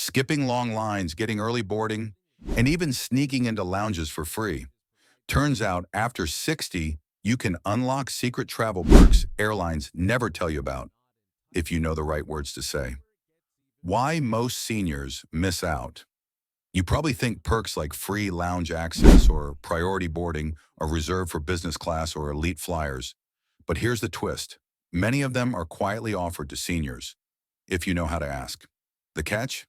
skipping long lines, getting early boarding, and even sneaking into lounges for free. Turns out after 60, you can unlock secret travel perks airlines never tell you about if you know the right words to say. Why most seniors miss out. You probably think perks like free lounge access or priority boarding are reserved for business class or elite flyers. But here's the twist. Many of them are quietly offered to seniors, if you know how to ask. The catch?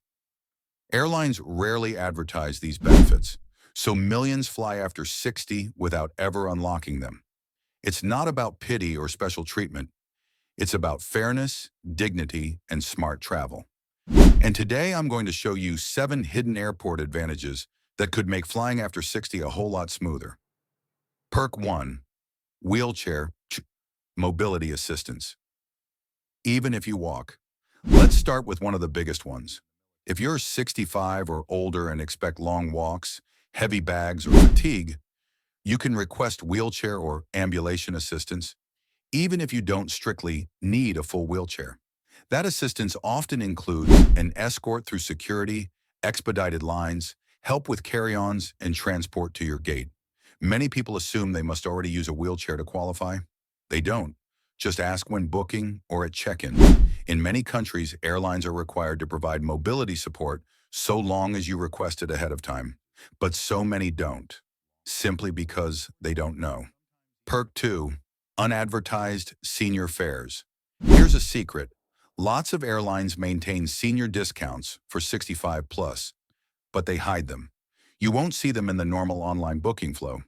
Airlines rarely advertise these benefits, so millions fly after 60 without ever unlocking them. It's not about pity or special treatment. It's about fairness, dignity, and smart travel. And today I'm going to show you 7 hidden airport advantages that could make flying after 60 a whole lot smoother. Perk 1. Wheelchair mobility assistance. Even if you walk. Let's start with one of the biggest ones. If you're 65 or older and expect long walks, heavy bags, or fatigue, you can request wheelchair or ambulation assistance, even if you don't strictly need a full wheelchair. That assistance often includes an escort through security, expedited lines, help with carry-ons, and transport to your gate. Many people assume they must already use a wheelchair to qualify. They don't. Just ask when booking or at check-in. In many countries, airlines are required to provide mobility support so long as you request it ahead of time. But so many don't, simply because they don't know. Perk 2. Unadvertised senior fares. Here's a secret. Lots of airlines maintain senior discounts for 65 plus, but they hide them. You won't see them in the normal online booking flow.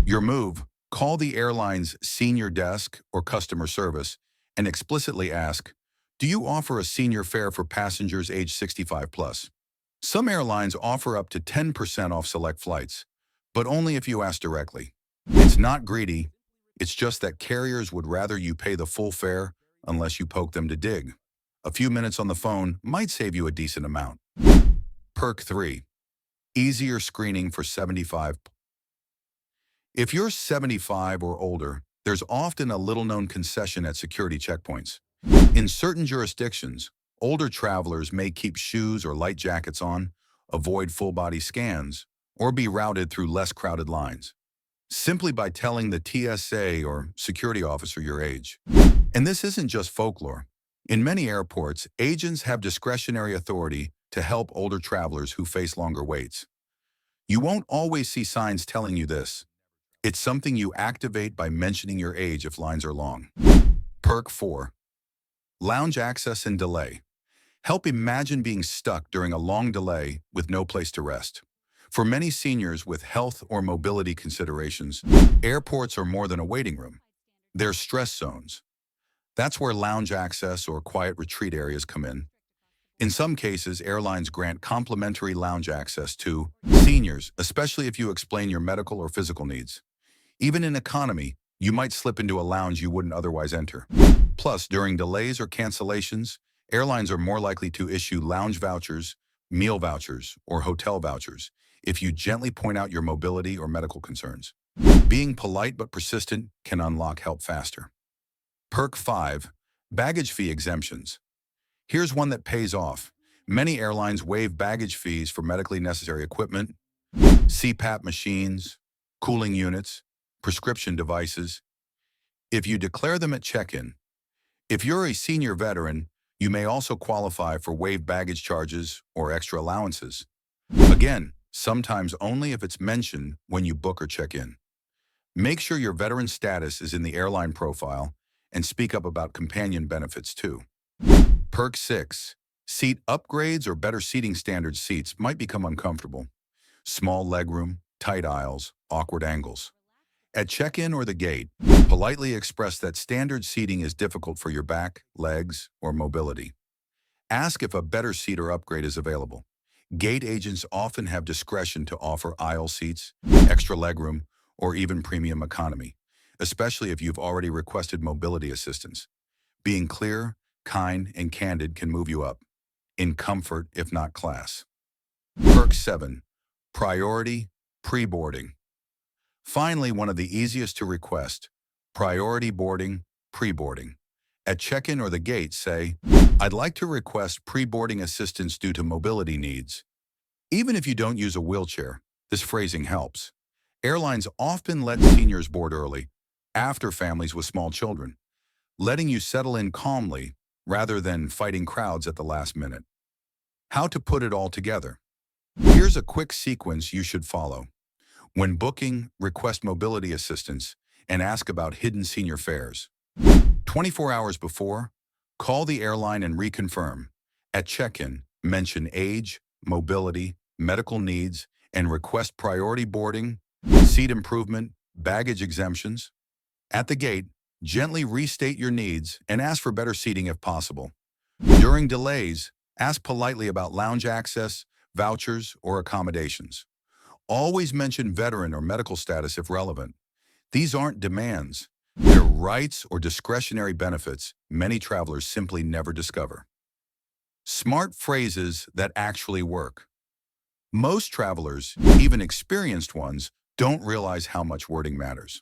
Your move, call the airline's senior desk or customer service and explicitly ask, do you offer a senior fare for passengers age 65 plus? Some airlines offer up to 10% off select flights, but only if you ask directly. It's not greedy, it's just that carriers would rather you pay the full fare unless you poke them to dig. A few minutes on the phone might save you a decent amount. Perk 3. Easier screening for 75. If you're 75 or older, there's often a little-known concession at security checkpoints. In certain jurisdictions, older travelers may keep shoes or light jackets on, avoid full-body scans, or be routed through less crowded lines, simply by telling the TSA or security officer your age. And this isn't just folklore. In many airports, agents have discretionary authority to help older travelers who face longer waits. You won't always see signs telling you this. It's something you activate by mentioning your age if lines are long. Perk 4. Lounge access and delay. Help imagine being stuck during a long delay with no place to rest. For many seniors with health or mobility considerations, airports are more than a waiting room. They're stress zones. That's where lounge access or quiet retreat areas come in. In some cases, airlines grant complimentary lounge access to seniors, especially if you explain your medical or physical needs. Even in economy, you might slip into a lounge you wouldn't otherwise enter. Plus, during delays or cancellations, airlines are more likely to issue lounge vouchers, meal vouchers, or hotel vouchers if you gently point out your mobility or medical concerns. Being polite but persistent can unlock help faster. Perk 5. Baggage fee exemptions. Here's one that pays off. Many airlines waive baggage fees for medically necessary equipment, CPAP machines, cooling units, prescription devices, if you declare them at check-in. If you're a senior veteran, you may also qualify for waived baggage charges or extra allowances. Again, sometimes only if it's mentioned when you book or check in. Make sure your veteran status is in the airline profile and speak up about companion benefits too. Perk 6. Seat upgrades or better seating standards. Seats might become uncomfortable. Small legroom, tight aisles, awkward angles. At check-in or the gate, politely express that standard seating is difficult for your back, legs, or mobility. Ask if a better seat or upgrade is available. Gate agents often have discretion to offer aisle seats, extra legroom, or even premium economy, especially if you've already requested mobility assistance. Being clear, kind, and candid can move you up, in comfort if not class. Perk 7. Priority pre-boarding. Finally, one of the easiest to request, priority boarding, pre-boarding. At check-in or the gate, say, "I'd like to request pre-boarding assistance due to mobility needs." Even if you don't use a wheelchair, this phrasing helps. Airlines often let seniors board early, after families with small children, letting you settle in calmly rather than fighting crowds at the last minute. How to put it all together. Here's a quick sequence you should follow. When booking, request mobility assistance and ask about hidden senior fares. 24 hours before, call the airline and reconfirm. At check-in, mention age, mobility, medical needs, and request priority boarding, seat improvement, baggage exemptions. At the gate, gently restate your needs and ask for better seating if possible. During delays, ask politely about lounge access, vouchers, or accommodations. Always mention veteran or medical status if relevant. These aren't demands. They're rights or discretionary benefits many travelers simply never discover. Smart phrases that actually work. Most travelers, even experienced ones, don't realize how much wording matters.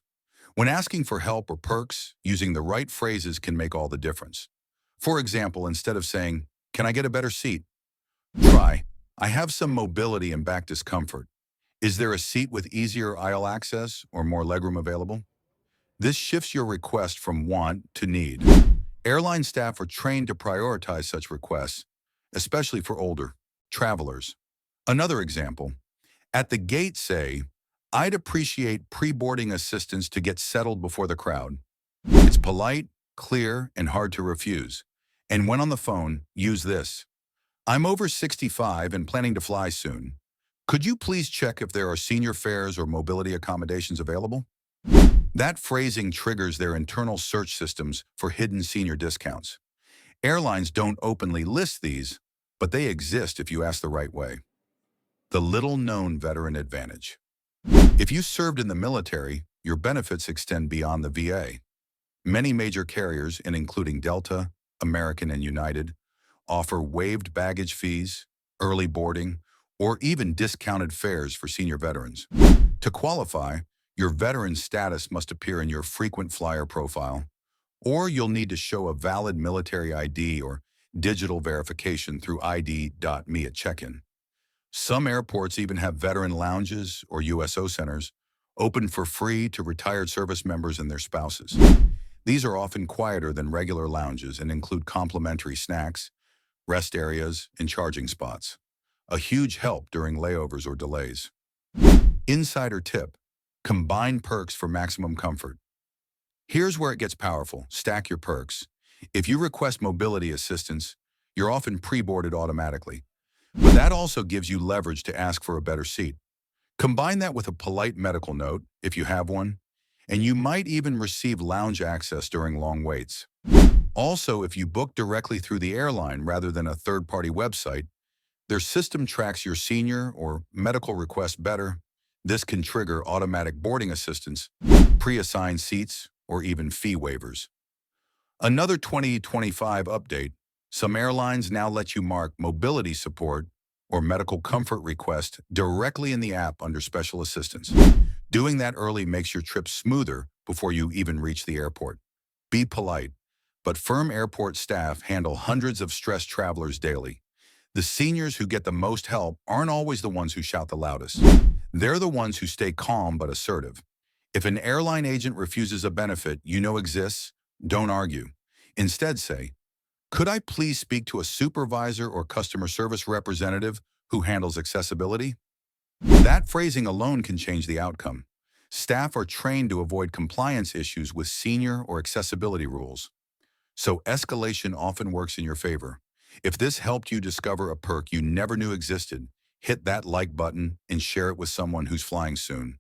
When asking for help or perks, using the right phrases can make all the difference. For example, instead of saying, "Can I get a better seat?" try, "I have some mobility and back discomfort. Is there a seat with easier aisle access or more legroom available?" This shifts your request from want to need. Airline staff are trained to prioritize such requests, especially for older travelers. Another example, at the gate say, "I'd appreciate pre-boarding assistance to get settled before the crowd." It's polite, clear, and hard to refuse. And when on the phone, use this. "I'm over 65 and planning to fly soon. Could you please check if there are senior fares or mobility accommodations available?" That phrasing triggers their internal search systems for hidden senior discounts. Airlines don't openly list these, but they exist if you ask the right way. The little-known veteran advantage. If you served in the military, your benefits extend beyond the VA. Many major carriers, and including Delta, American, and United, offer waived baggage fees, early boarding, or even discounted fares for senior veterans. To qualify, your veteran status must appear in your frequent flyer profile, or you'll need to show a valid military ID or digital verification through ID.me at check-in. Some airports even have veteran lounges or USO centers open for free to retired service members and their spouses. These are often quieter than regular lounges and include complimentary snacks, rest areas, and charging spots. A huge help during layovers or delays. Insider tip. Combine perks for maximum comfort. Here's where it gets powerful. Stack your perks. If you request mobility assistance, you're often pre-boarded automatically. But that also gives you leverage to ask for a better seat. Combine that with a polite medical note, if you have one, and you might even receive lounge access during long waits. Also, if you book directly through the airline rather than a third-party website, their system tracks your senior or medical request better. This can trigger automatic boarding assistance, pre-assigned seats, or even fee waivers. Another 2025 update, some airlines now let you mark mobility support or medical comfort request directly in the app under special assistance. Doing that early makes your trip smoother before you even reach the airport. Be polite, but firm airport staff handle hundreds of stressed travelers daily. The seniors who get the most help aren't always the ones who shout the loudest. They're the ones who stay calm but assertive. If an airline agent refuses a benefit you know exists, don't argue. Instead say, "Could I please speak to a supervisor or customer service representative who handles accessibility?" That phrasing alone can change the outcome. Staff are trained to avoid compliance issues with senior or accessibility rules. So escalation often works in your favor. If this helped you discover a perk you never knew existed, hit that like button and share it with someone who's flying soon.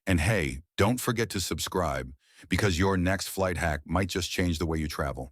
And hey, don't forget to subscribe, because your next flight hack might just change the way you travel.